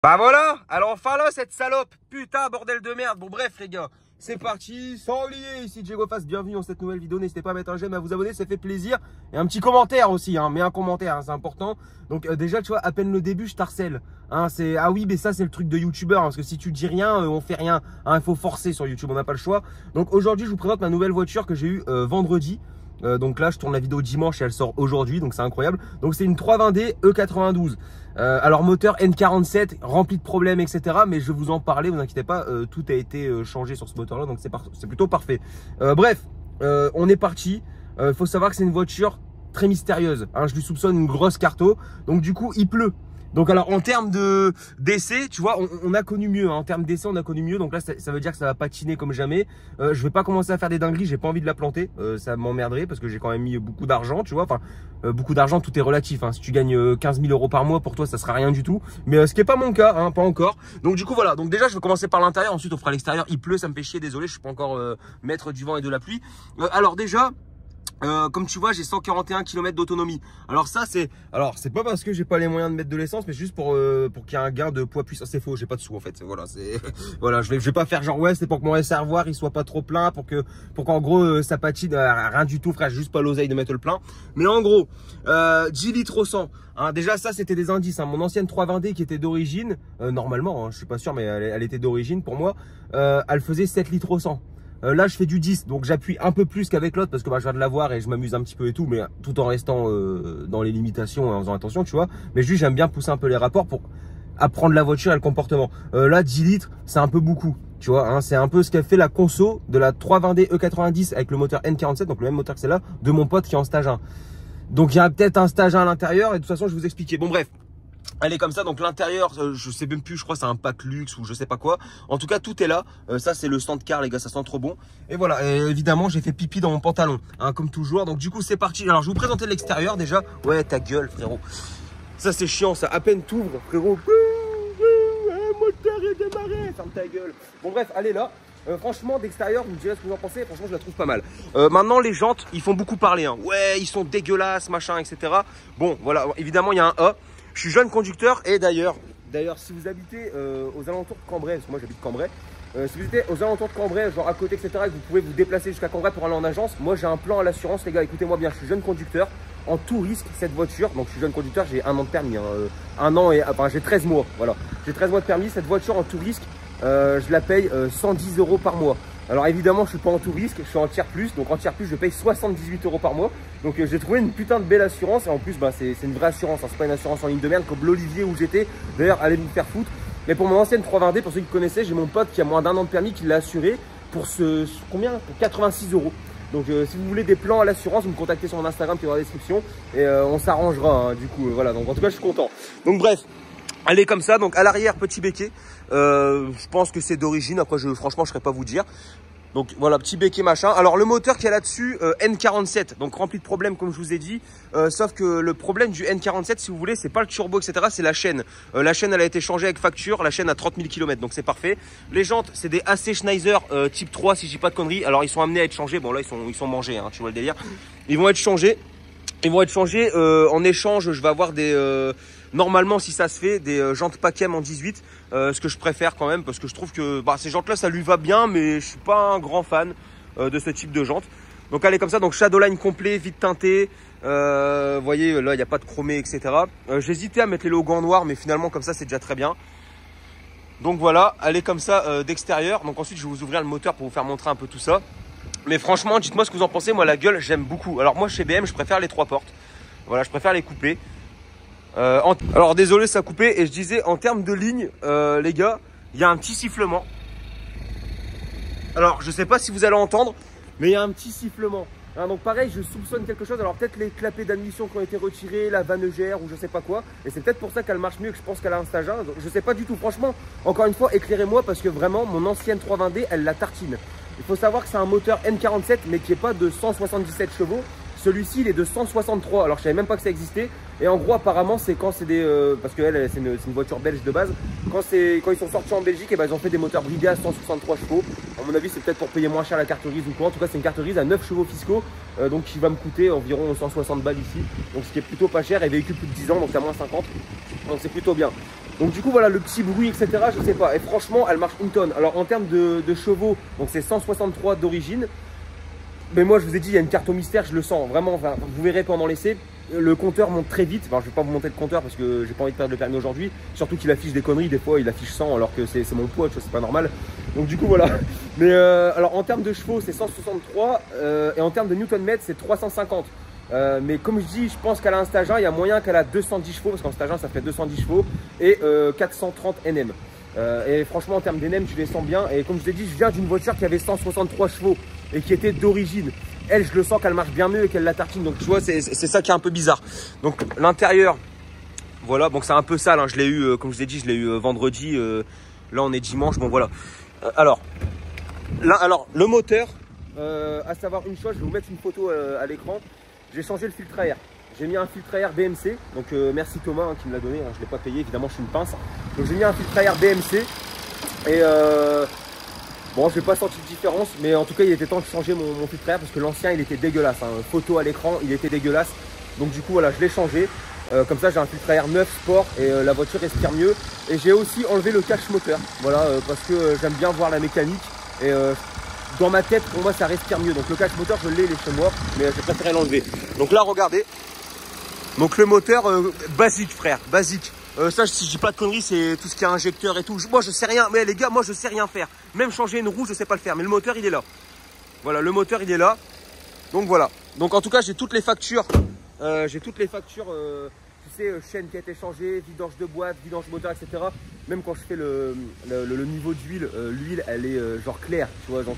Bah voilà, alors enfin là cette salope, putain bordel de merde. Bon bref les gars, c'est parti, sans oublier, ici Diego Fast, bienvenue dans cette nouvelle vidéo. N'hésitez pas à mettre un j'aime, à vous abonner, ça fait plaisir. Et un petit commentaire aussi, hein, mets un commentaire, hein, c'est important. Donc déjà tu vois, à peine le début je t'harcèle, hein, c'est ah oui mais ça c'est le truc de youtubeur, hein, parce que si tu dis rien, on fait rien, hein, il faut forcer sur YouTube, on n'a pas le choix. Donc aujourd'hui je vous présente ma nouvelle voiture que j'ai eue vendredi. Donc là je tourne la vidéo dimanche et elle sort aujourd'hui, donc c'est incroyable. Donc c'est une 320D E92. Alors moteur N47 rempli de problèmes etc, mais je vais vous en parler, vous inquiétez pas, tout a été changé sur ce moteur là, donc c'est plutôt parfait. Bref, on est parti. Faut savoir que c'est une voiture très mystérieuse, hein, je lui soupçonne une grosse carto, donc du coup il pleut. Donc alors en termes de d'essai, tu vois, on a connu mieux, hein. En termes d'essai on a connu mieux. Donc là ça veut dire que ça va patiner comme jamais. Je vais pas commencer à faire des dingueries, j'ai pas envie de la planter, ça m'emmerderait parce que j'ai quand même mis beaucoup d'argent, tu vois. Enfin beaucoup d'argent, tout est relatif, hein. Si tu gagnes 15 000 € par mois, pour toi ça sera rien du tout. Mais ce qui est pas mon cas, hein, pas encore. Donc du coup voilà, donc déjà je vais commencer par l'intérieur, ensuite on fera l'extérieur. Il pleut, ça me fait chier, désolé, je suis pas encore maître du vent et de la pluie. Alors déjà, comme tu vois, j'ai 141 km d'autonomie. Alors ça c'est pas parce que j'ai pas les moyens de mettre de l'essence, mais juste pour qu'il y ait un gain de poids puissant. C'est faux, j'ai pas de sous en fait. Voilà, c'est voilà, je vais pas faire genre ouais, c'est pour que mon réservoir il soit pas trop plein, pour qu'en gros ça patine, rien du tout frère, j'ai juste pas l'oseille de mettre le plein. Mais en gros, 10 litres au 100. Hein, déjà ça c'était des indices, hein. Mon ancienne 320D qui était d'origine, normalement, hein, je suis pas sûr mais elle était d'origine pour moi, elle faisait 7 litres au 100. Là je fais du 10, donc j'appuie un peu plus qu'avec l'autre parce que bah, je viens de l'avoir et je m'amuse un petit peu et tout, mais tout en restant dans les limitations et en faisant attention, tu vois. Mais juste j'aime bien pousser un peu les rapports pour apprendre la voiture et le comportement. Là 10 litres c'est un peu beaucoup, tu vois, hein, c'est un peu ce qu'a fait la conso de la 320D E90 avec le moteur N47, donc le même moteur que celle-là, de mon pote qui est en stage 1. Donc il y a peut-être un stage 1 à l'intérieur et de toute façon je vais vous expliquer. Bon bref. Elle est comme ça, donc l'intérieur, je sais même plus, je crois c'est un pack luxe ou je sais pas quoi. En tout cas, tout est là. Ça, c'est le stand car, les gars, ça sent trop bon. Et voilà, et évidemment, j'ai fait pipi dans mon pantalon, hein, comme toujours. Donc du coup, c'est parti. Alors, je vais vous présenter l'extérieur déjà. Ouais, ta gueule, frérot. Ça, c'est chiant, ça. À peine t'ouvres, frérot. Moteur est démarré. Ferme ta gueule. Bon, bref, allez là. Franchement, d'extérieur, vous me direz ce que vous en pensez. Franchement, je la trouve pas mal. Maintenant, les jantes, ils font beaucoup parler, hein. Ouais, ils sont dégueulasses, machin, etc. Bon, voilà, évidemment, il y a un A. Je suis jeune conducteur et d'ailleurs, si vous habitez aux alentours de Cambrai, parce que moi j'habite Cambrai, si vous êtes aux alentours de Cambrai, genre à côté, etc., et que vous pouvez vous déplacer jusqu'à Cambrai pour aller en agence, moi j'ai un plan à l'assurance, les gars, écoutez-moi bien, je suis jeune conducteur, en tout risque cette voiture, donc je suis jeune conducteur, j'ai 1 an de permis, hein, 1 an et, enfin j'ai 13 mois, voilà, j'ai 13 mois de permis, cette voiture en tout risque, je la paye 110 € par mois. Alors évidemment je suis pas en tout risque, je suis en tiers plus, donc en tiers plus je paye 78 € par mois. Donc j'ai trouvé une putain de belle assurance et en plus bah, c'est une vraie assurance, hein. C'est pas une assurance en ligne de merde comme l'Olivier où j'étais. D'ailleurs allez me faire foutre. Mais pour mon ancienne 320D, pour ceux qui connaissaient, j'ai mon pote qui a moins d'1 an de permis qui l'a assuré pour combien, pour 86 €. Donc si vous voulez des plans à l'assurance, vous me contactez sur mon Instagram qui est dans la description et on s'arrangera, hein, du coup voilà. Donc en tout cas je suis content. Donc bref. Elle est comme ça, donc à l'arrière petit béquet, je pense que c'est d'origine, après franchement je ne saurais pas vous dire. Donc voilà, petit béquet machin. Alors le moteur qu'il y a là-dessus, N47, donc rempli de problèmes comme je vous ai dit, sauf que le problème du N47 si vous voulez, c'est pas le turbo etc, c'est la chaîne. La chaîne elle a été changée avec facture, la chaîne a 30 000 km, donc c'est parfait. Les jantes c'est des AC Schneider type 3 si je dis pas de conneries, alors ils sont amenés à être changés, bon là ils sont mangés, hein, tu vois le délire. Ils vont être changés, en échange je vais avoir des... Normalement, si ça se fait, des jantes Pacem en 18, ce que je préfère quand même, parce que je trouve que bah, ces jantes-là, ça lui va bien, mais je suis pas un grand fan de ce type de jantes. Donc elle est comme ça, donc Shadowline complet, vite teinté. Vous voyez, là, il n'y a pas de chromé, etc. J'hésitais à mettre les logos en noir, mais finalement, comme ça, c'est déjà très bien. Donc voilà, elle est comme ça d'extérieur. Donc ensuite, je vais vous ouvrir le moteur pour vous faire montrer un peu tout ça. Mais franchement, dites-moi ce que vous en pensez. Moi, la gueule, j'aime beaucoup. Alors moi, chez BM, je préfère les 3 portes. Voilà, je préfère les couper. Alors désolé ça a coupé et je disais en termes de ligne les gars, il y a un petit sifflement. Alors je sais pas si vous allez entendre, mais il y a un petit sifflement, hein, donc pareil je soupçonne quelque chose. Alors peut-être les clapets d'admission qui ont été retirés, la vanegère ou je sais pas quoi. Et c'est peut-être pour ça qu'elle marche mieux que je pense qu'elle a un stage 1. Donc, je sais pas du tout franchement, encore une fois éclairez-moi parce que vraiment mon ancienne 320D elle la tartine. Il faut savoir que c'est un moteur N47 mais qui est pas de 177 chevaux. Celui-ci il est de 163, alors je savais même pas que ça existait. Et en gros apparemment c'est quand c'est des... parce que c'est une voiture belge de base. Quand ils sont sortis en Belgique, et ben, ils ont fait des moteurs bridés à 163 chevaux. À mon avis c'est peut-être pour payer moins cher la carte grise ou quoi. En tout cas c'est une carte grise à 9 chevaux fiscaux. Donc qui va me coûter environ 160 balles ici. Donc ce qui est plutôt pas cher et véhicule plus de 10 ans, donc à moins 50. Donc c'est plutôt bien. Donc du coup voilà, le petit bruit etc, je sais pas. Et franchement elle marche une tonne. Alors en termes de chevaux, donc c'est 163 d'origine. Mais moi je vous ai dit, il y a une carte au mystère, je le sens vraiment, enfin, vous verrez pendant l'essai. Le compteur monte très vite. Enfin, je vais pas vous monter le compteur parce que j'ai pas envie de perdre le permis aujourd'hui. Surtout qu'il affiche des conneries, des fois il affiche 100 alors que c'est mon poids, c'est pas normal. Donc du coup voilà. Mais alors en termes de chevaux c'est 163 et en termes de Newton-mètres c'est 350. Mais comme je dis, je pense qu'elle a un stage 1, il y a moyen qu'elle a 210 chevaux parce qu'en stage 1 ça fait 210 chevaux et 430 NM. Et franchement en termes d'NM tu les sens bien. Et comme je vous ai dit, je viens d'une voiture qui avait 163 chevaux et qui était d'origine. Elle, je le sens qu'elle marche bien mieux et qu'elle la tartine. Donc tu vois, c'est ça qui est un peu bizarre. Donc l'intérieur, voilà, donc c'est un peu sale, hein. Je l'ai eu, comme je vous ai dit, je l'ai eu vendredi. Là on est dimanche, bon voilà. Alors le moteur, à savoir une chose, je vais vous mettre une photo à l'écran. J'ai changé le filtre à air. J'ai mis un filtre à air BMC. Donc merci Thomas hein, qui me l'a donné, hein. Je ne l'ai pas payé, évidemment je suis une pince. Donc j'ai mis un filtre à air BMC. Et bon, je n'ai pas senti de différence, mais en tout cas il était temps de changer mon filtre à air parce que l'ancien il était dégueulasse, hein. Photo à l'écran, il était dégueulasse. Donc du coup voilà, je l'ai changé. Comme ça j'ai un filtre à air neuf sport et la voiture respire mieux. Et j'ai aussi enlevé le cache moteur, voilà, parce que j'aime bien voir la mécanique. Et dans ma tête, pour moi ça respire mieux. Donc le cache moteur je l'ai, il est chez moi, mais j'ai préféré l'enlever. Donc là regardez, donc le moteur basique frère, basique. Ça, si je dis pas de conneries, c'est tout ce qui est injecteur et tout. Moi, je sais rien. Mais les gars, moi, je sais rien faire. Même changer une roue, je sais pas le faire. Mais le moteur, il est là. Voilà, le moteur, il est là. Donc voilà. Donc en tout cas, j'ai toutes les factures. Tu sais, chaîne qui a été changée, vidange de boîte, vidange moteur, etc. Même quand je fais le niveau d'huile, l'huile, elle est genre claire. Tu vois, genre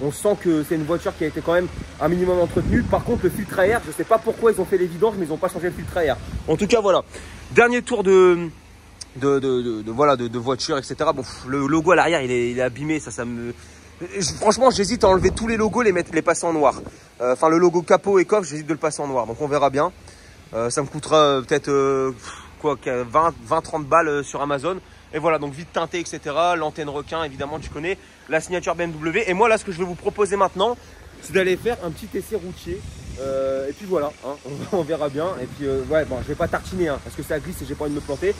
on sent que c'est une voiture qui a été quand même un minimum entretenue. Par contre, le filtre à air, je sais pas pourquoi ils ont fait les vidanges, mais ils n'ont pas changé le filtre à air. En tout cas, voilà. Dernier tour de voiture, etc. Bon, le logo à l'arrière, il est abîmé. Franchement, j'hésite à enlever tous les logos, les passer en noir. Enfin, le logo capot et coffre, j'hésite de le passer en noir. Donc, on verra bien. Ça me coûtera peut-être 20-30 balles sur Amazon. Et voilà, donc vite teinté, etc. L'antenne requin, évidemment, tu connais. La signature BMW. Et moi, là, ce que je vais vous proposer maintenant, c'est d'aller faire un petit essai routier. Et puis voilà, hein, on verra bien. Et puis ouais, bon, je vais pas tartiner hein, parce que ça glisse et j'ai pas envie de me planter.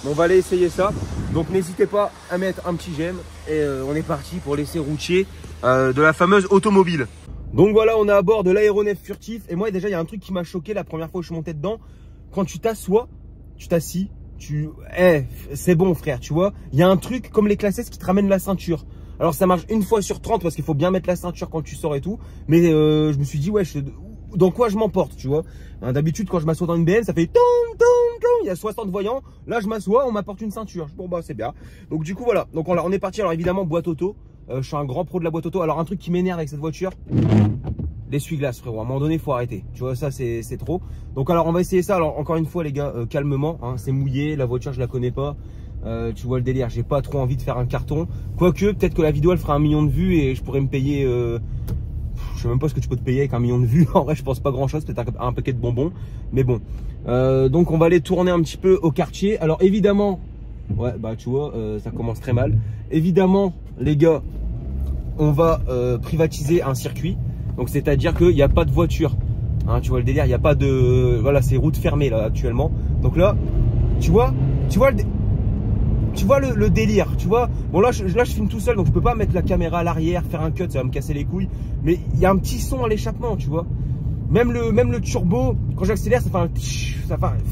Mais on va aller essayer ça. Donc n'hésitez pas à mettre un petit j'aime. Et on est parti pour l'essai routier de la fameuse automobile. Donc voilà, on est à bord de l'aéronef furtif. Et moi déjà, il y a un truc qui m'a choqué la première fois où je suis monté dedans. Quand tu t'assois, tu t'assis, c'est bon frère, tu vois. Il y a un truc comme les classes S qui te ramène la ceinture. Alors ça marche une fois sur 30 parce qu'il faut bien mettre la ceinture quand tu sors et tout. Mais je me suis dit, ouais, dans quoi je m'emporte, tu vois. Hein, d'habitude, quand je m'assois dans une BM, ça fait tom, tom, tom. Il y a 60 voyants. Là, je m'assois, on m'apporte une ceinture. Bon, bah, c'est bien. Donc, du coup, voilà. Donc, on est parti. Alors, évidemment, boîte auto. Je suis un grand pro de la boîte auto. Alors, un truc qui m'énerve avec cette voiture, l'essuie-glace, frérot. À un moment donné, il faut arrêter. Tu vois, ça, c'est trop. Donc, alors, on va essayer ça. Alors, encore une fois, les gars, calmement. Hein, c'est mouillé. La voiture, je la connais pas. Tu vois le délire. J'ai pas trop envie de faire un carton. Quoique, peut-être que la vidéo, elle fera 1 million de vues et je pourrais me payer. Je sais même pas ce que tu peux te payer avec 1 million de vues. En vrai, je pense pas grand chose. Peut-être un paquet de bonbons. Mais bon. Donc, on va aller tourner un petit peu au quartier. Alors, évidemment, ouais, bah, tu vois, ça commence très mal. Évidemment, les gars, on va privatiser un circuit. Donc, c'est-à-dire qu'il n'y a pas de voiture. Hein, tu vois le délire, il n'y a pas de. Voilà, c'est route fermée là actuellement. Donc là, tu vois le délire, tu vois. Bon là je filme tout seul donc je peux pas mettre la caméra à l'arrière, faire un cut, ça va me casser les couilles. Mais il y a un petit son à l'échappement, tu vois. Même le turbo, quand j'accélère, ça fait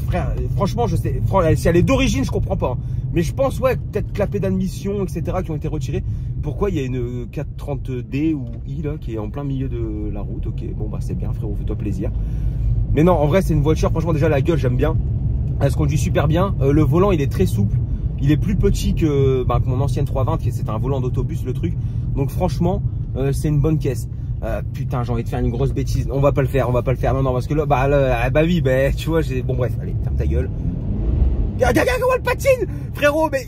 frère, franchement, je sais, si elle est d'origine, je comprends pas. Mais je pense, ouais, peut-être que la pédale d'admission, etc., qui ont été retirées. Pourquoi il y a une 430D ou I, là, qui est en plein milieu de la route? Ok, bon, bah, c'est bien, frérot, fais-toi plaisir. Mais non, en vrai, c'est une voiture, franchement, déjà, la gueule, j'aime bien. Elle se conduit super bien. Le volant, il est très souple. Il est plus petit que mon ancienne 320, qui c'était un volant d'autobus, le truc. Donc, franchement, c'est une bonne caisse. Putain, j'ai envie de faire une grosse bêtise. On va pas le faire, Non, parce que là, bah oui, tu vois, bon, bref, allez, ferme ta gueule. Regarde comment elle patine, frérot, mais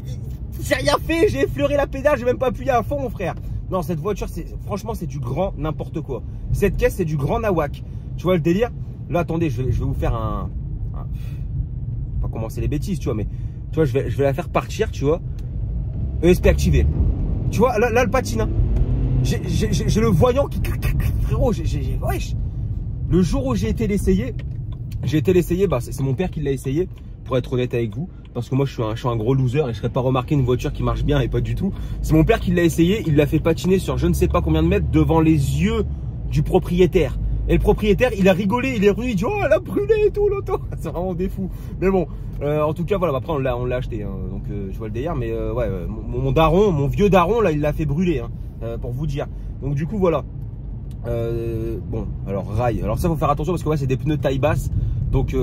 j'ai rien fait, j'ai effleuré la pédale, j'ai même pas appuyé à fond, mon frère. Non, cette voiture, franchement, c'est du grand n'importe quoi. Cette caisse, c'est du grand nawak. Tu vois le délire? Là, attendez, je vais vous faire pas commencer les bêtises, tu vois, mais tu vois, je vais la faire partir, tu vois. ESP activé. Tu vois, là, le patine, hein. J'ai le voyant qui... Frérot, wesh. Le jour où j'ai été l'essayer, bah, c'est mon père qui l'a essayé, pour être honnête avec vous. parce que moi je suis un gros loser et je serais pas remarqué une voiture qui marche bien et pas du tout. C'est mon père qui l'a essayé, il l'a fait patiner sur je ne sais pas combien de mètres devant les yeux du propriétaire. Et le propriétaire, il a rigolé, il est revenu, il dit oh elle a brûlé et tout l'auto. C'est vraiment des fous. Mais bon, en tout cas voilà, après on l'a acheté, hein, donc je vois le délire. Mais ouais, mon daron, mon vieux daron là, il l'a fait brûler, hein, pour vous dire. Donc du coup voilà. Bon, alors rail. Alors ça faut faire attention parce que ouais, c'est des pneus taille basse. Donc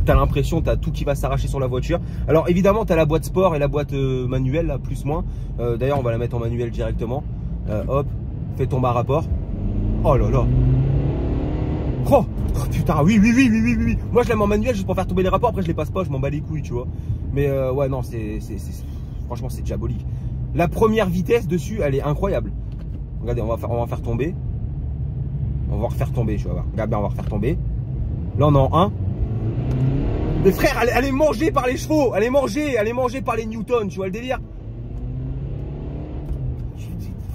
t'as l'impression, t'as tout qui va s'arracher sur la voiture. Alors évidemment t'as la boîte sport et la boîte manuelle là, plus moins. D'ailleurs on va la mettre en manuel directement. Hop, fais tomber à rapport. Oh là là. Oh putain, oui. Moi je la mets en manuel juste pour faire tomber les rapports. Après je les passe pas, je m'en bats les couilles, tu vois. Mais ouais non, franchement c'est diabolique. La première vitesse dessus, elle est incroyable. Regardez, on va faire tomber. On va refaire tomber, tu vas voir. Regarde bien, on va refaire tomber. Là on est en 1. Mais frère, elle est mangée par les chevaux. Elle est mangée par les newtons, tu vois le délire.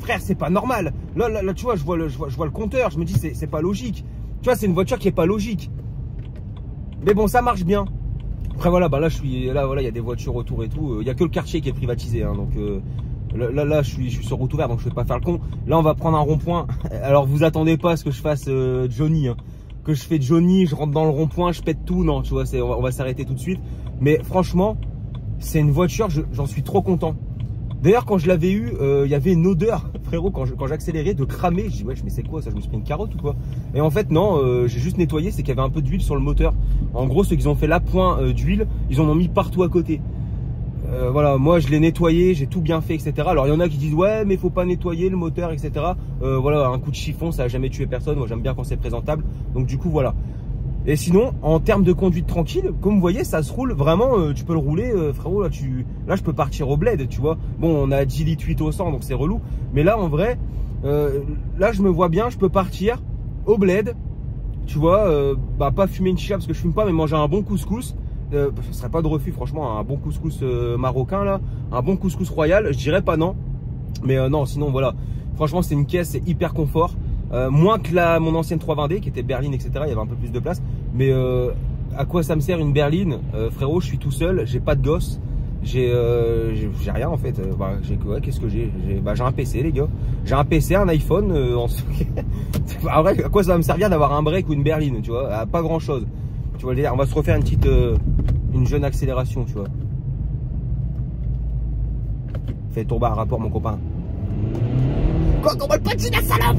Frère, c'est pas normal. Là, tu vois, je vois le compteur. Je me dis, c'est pas logique. Tu vois, c'est une voiture qui est pas logique. Mais bon, ça marche bien. Après, voilà, bah là, voilà, il y a des voitures autour et tout. Il y a que le quartier qui est privatisé. Hein, donc, là, je suis sur route ouverte, donc je vais pas faire le con. Là, on va prendre un rond-point. Alors, vous attendez pas à ce que je fasse Johnny. Hein. Que je fais Johnny, je rentre dans le rond-point, je pète tout. Non, tu vois, on va s'arrêter tout de suite. Mais franchement, c'est une voiture, j'en suis trop content. D'ailleurs, quand je l'avais eu, il y avait une odeur, frérot, quand j'accélérais, de cramer. Je dis, wesh, mais c'est quoi ça? Je me suis pris une carotte ou quoi? Et en fait, non, j'ai juste nettoyé, c'est qu'il y avait un peu d'huile sur le moteur. En gros, ceux qui ont fait l'appoint d'huile, ils en ont mis partout à côté. Voilà, moi je l'ai nettoyé, j'ai tout bien fait, etc. Alors il y en a qui disent, ouais, mais faut pas nettoyer le moteur, etc. Voilà, un coup de chiffon, ça a jamais tué personne. Moi, j'aime bien quand c'est présentable. Donc, du coup, voilà. Et sinon, en termes de conduite tranquille, comme vous voyez, ça se roule vraiment, tu peux le rouler, frérot, là je peux partir au bled, tu vois. Bon, on a 10 litres 8 au 100, donc c'est relou. Mais là, en vrai, là, je me vois bien, je peux partir au bled, tu vois, bah, pas fumer une chicha parce que je fume pas, mais manger un bon couscous. Ce serait pas de refus, franchement, un bon couscous marocain, là, un bon couscous royal, je dirais pas non. Mais non, sinon, voilà. Franchement, c'est une caisse, c'est hyper confort. Moins que mon ancienne 320D qui était berline, etc. Il y avait un peu plus de place. Mais à quoi ça me sert une berline, frérot? Je suis tout seul, j'ai pas de gosse, j'ai rien en fait. Bah, ouais, qu'est-ce que j'ai? J'ai un PC, les gars. J'ai un PC, un iPhone. En vrai, à quoi ça va me servir d'avoir un break ou une berline, tu vois? Pas grand chose. Tu vois le délire. On va se refaire une jeune accélération, tu vois. Fais tomber un rapport, mon copain. Comment le patine, la salope!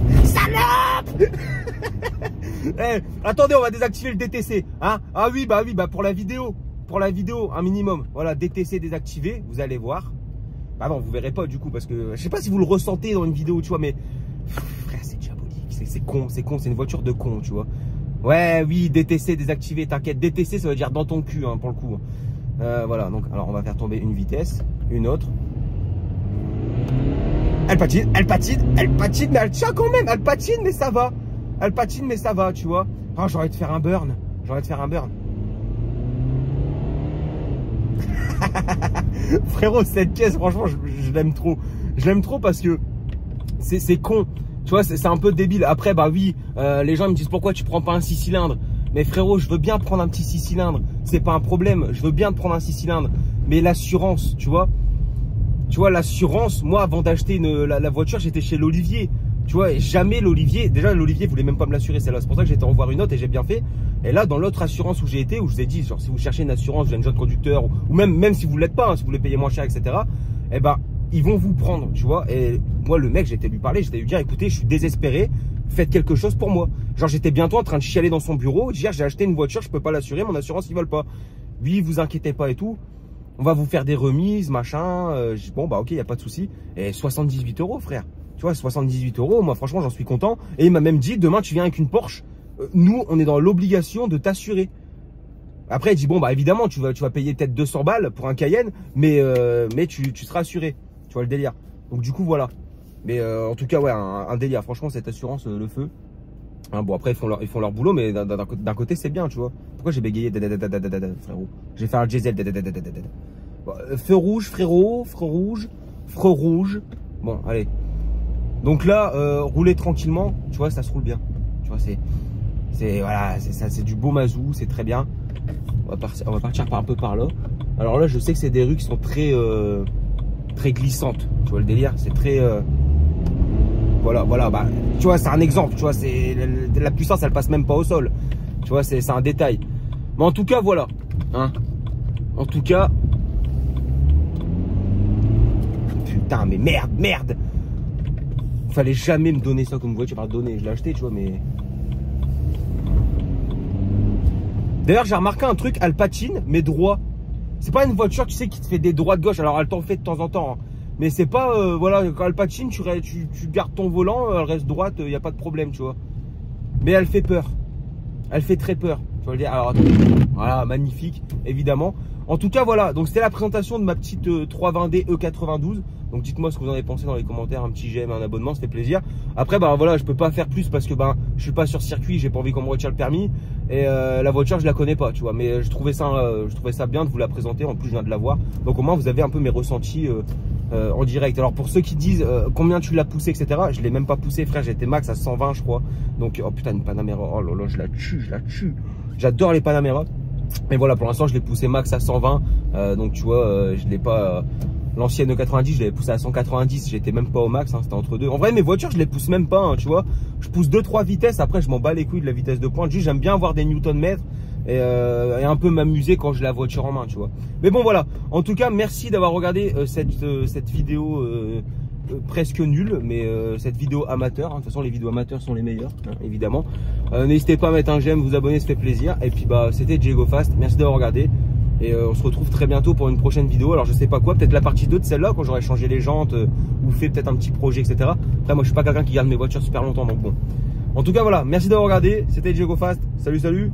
Hey, attendez, on va désactiver le DTC. Hein? Ah oui, bah pour la vidéo. Pour la vidéo, un minimum. Voilà, DTC désactivé, vous allez voir. Bah non, vous verrez pas du coup, parce que je sais pas si vous le ressentez dans une vidéo, tu vois, mais frère, c'est diabolique. C'est con, c'est une voiture de con, tu vois. Ouais, oui, DTC désactivé, t'inquiète. DTC, ça veut dire dans ton cul, hein, pour le coup. Voilà, donc, alors on va faire tomber une vitesse, une autre. Elle patine, mais elle tient quand même. Elle patine, mais ça va. Elle patine, mais ça va, tu vois. Oh, j'aurais de faire un burn. Frérot, cette caisse, franchement, je l'aime trop. Je l'aime trop parce que c'est con. Tu vois, c'est un peu débile. Après, bah oui, les gens me disent pourquoi tu prends pas un 6 cylindres. Mais frérot, je veux bien prendre un petit 6 cylindres. C'est pas un problème. Je veux bien te prendre un 6 cylindres. Mais l'assurance, tu vois. Tu vois, l'assurance, moi, avant d'acheter la voiture, j'étais chez l'Olivier. Tu vois, et jamais l'Olivier, déjà l'Olivier voulait même pas me l'assurer celle-là. C'est pour ça que j'ai été en voir une autre et j'ai bien fait. Et là, dans l'autre assurance où j'ai été, où je vous ai dit, genre, si vous cherchez une assurance, un jeune conducteur, ou même si vous l'êtes pas, hein, si vous voulez payer moins cher, etc., eh ben, ils vont vous prendre, tu vois. Et moi, le mec, j'étais lui parler, j'étais lui dire, écoutez, je suis désespéré, faites quelque chose pour moi. Genre, j'étais bientôt en train de chialer dans son bureau, dire, j'ai acheté une voiture, je peux pas l'assurer, mon assurance, ils veulent pas. Oui, vous inquiétez pas et tout. On va vous faire des remises, machin. Bon, bah, ok, y a pas de souci. Et 78 €, frère. Tu vois, 78 €, moi, franchement, j'en suis content. Et il m'a même dit, demain, tu viens avec une Porsche. Nous, on est dans l'obligation de t'assurer. Après, il dit, bon, bah, évidemment, tu vas payer peut-être 200 balles pour un Cayenne, mais tu seras assuré. Tu vois le délire. Donc, du coup, voilà. Mais en tout cas, ouais, un délire. Franchement, cette assurance, le feu. Hein, bon, après, ils font leur boulot, mais d'un côté, c'est bien, tu vois. Pourquoi j'ai bégayé, frérot? J'ai fait un diesel. Bon, feu rouge, frérot, feu rouge. Bon, allez. Donc là, rouler tranquillement, tu vois, ça se roule bien. Tu vois, c'est du beau mazou, c'est très bien. On va partir un peu par là. Alors là, je sais que c'est des rues qui sont très glissantes. Tu vois le délire, c'est très voilà, bah, tu vois, c'est un exemple, tu vois, c'est la puissance, elle passe même pas au sol. Tu vois, c'est un détail. Mais en tout cas, voilà. Hein. En tout cas. Putain, mais merde. Fallait jamais me donner ça comme voiture. Enfin, donner, je l'ai acheté, tu vois, mais. D'ailleurs, j'ai remarqué un truc, elle patine, mais droit. C'est pas une voiture, tu sais, qui te fait des droits de gauche. Alors, elle t'en fait de temps en temps. Hein. Mais c'est pas, voilà, quand elle patine, tu gardes ton volant, elle reste droite, il n'y a pas de problème, tu vois. Mais elle fait peur. Elle fait très peur. Tu vas le dire. Alors, voilà, magnifique, évidemment. En tout cas, voilà. Donc, c'était la présentation de ma petite 320D E92. Donc, dites-moi ce que vous en avez pensé dans les commentaires. Un petit j'aime, un abonnement, ça fait plaisir. Après, bah voilà, je peux pas faire plus parce que je suis pas sur circuit, j'ai pas envie qu'on me retire le permis. Et la voiture, je la connais pas, tu vois. Mais je trouvais ça bien de vous la présenter. En plus, je viens de la voir. Donc, au moins, vous avez un peu mes ressentis en direct. Alors, pour ceux qui disent combien tu l'as poussé, etc., je l'ai même pas poussé, frère. J'étais max à 120, je crois. Donc, oh putain, une Panamera. Oh là là, je la tue. J'adore les Panamera. Mais voilà, pour l'instant, je l'ai poussé max à 120. Donc, tu vois, je l'ai pas. L'ancienne E90, je l'avais poussé à 190. J'étais même pas au max, hein, c'était entre deux. En vrai, mes voitures, je les pousse même pas, hein, tu vois. Je pousse 2-3 vitesses. Après, je m'en bats les couilles de la vitesse de pointe. Juste, j'aime bien avoir des newton-mètres et un peu m'amuser quand j'ai la voiture en main, tu vois. Mais bon, voilà. En tout cas, merci d'avoir regardé cette vidéo presque nulle, mais cette vidéo amateur. Hein. De toute façon, les vidéos amateurs sont les meilleures, hein, évidemment. N'hésitez pas à mettre un j'aime, vous abonner, ça fait plaisir. Et puis, bah, c'était Diego Fast. Merci d'avoir regardé. Et on se retrouve très bientôt pour une prochaine vidéo. Alors je sais pas quoi, peut-être la partie 2 de celle-là quand j'aurai changé les jantes ou fait peut-être un petit projet, etc. Après moi je suis pas quelqu'un qui garde mes voitures super longtemps, donc bon. En tout cas voilà, merci d'avoir regardé. C'était Diego Fast. Salut.